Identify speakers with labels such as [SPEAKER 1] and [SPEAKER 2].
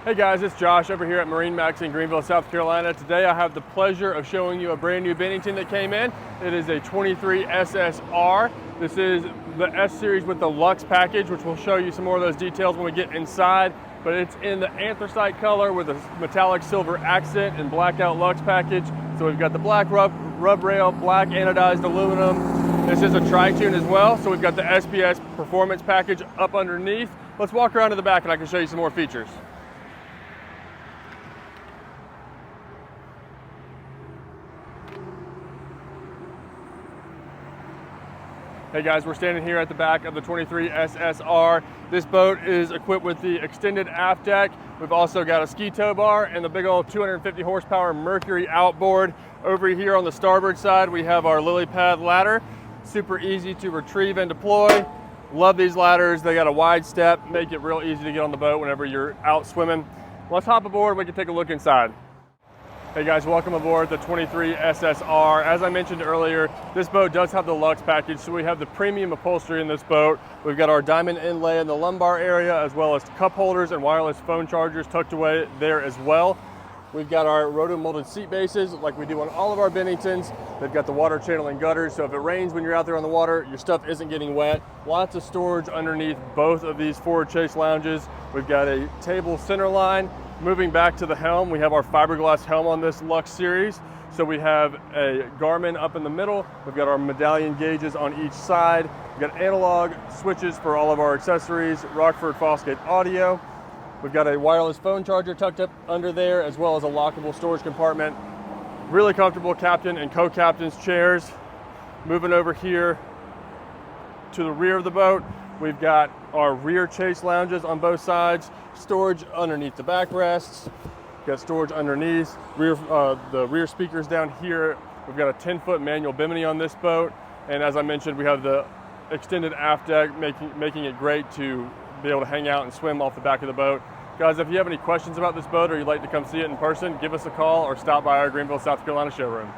[SPEAKER 1] Hey guys, it's Josh over here at MarineMax in Greenville, South Carolina. Today I have the pleasure of showing you a brand new Bennington that came in. It is a 23 SSR. This is the S series with the Luxe package, which we'll show you some more of those details when we get inside. But it's in the anthracite color with a metallic silver accent and blackout Luxe package. So we've got the black rub rail, black anodized aluminum. This is a tri-tune as well. So we've got the SPS Performance Package up underneath. Let's walk around to the back and I can show you some more features. Hey guys, we're standing here at the back of the 23 SSR. This boat is equipped with the extended aft deck. We've also got a ski tow bar and the big old 250 horsepower Mercury outboard. Over here on the starboard side, we have our lily pad ladder. Super easy to retrieve and deploy. Love these ladders. They got a wide step, make it real easy to get on the boat whenever you're out swimming. Let's hop aboard, we can take a look inside. Hey guys, welcome aboard the 23 SSR. As I mentioned earlier, this boat does have the Luxe package, so we have the premium upholstery in this boat. We've got our diamond inlay in the lumbar area, as well as cup holders and wireless phone chargers tucked away there as well. We've got our roto-molded seat bases like we do on all of our Benningtons. They've got the water channeling gutters, so if it rains when you're out there on the water, your stuff isn't getting wet. Lots of storage underneath both of these forward chase lounges. We've got a table center line. Moving back to the helm, we have our fiberglass helm on this Luxe series. So we have a Garmin up in the middle. We've got our medallion gauges on each side. We've got analog switches for all of our accessories, Rockford Fosgate audio. We've got a wireless phone charger tucked up under there, as well as a lockable storage compartment. Really comfortable captain and co-captain's chairs. Moving over here to the rear of the boat, we've got our rear chase lounges on both sides, storage underneath the backrests, got storage underneath, the rear speakers down here. We've got a 10-foot manual bimini on this boat, and as I mentioned, we have the extended aft deck, making it great to be able to hang out and swim off the back of the boat. Guys, if you have any questions about this boat or you'd like to come see it in person, give us a call or stop by our Greenville, South Carolina showroom.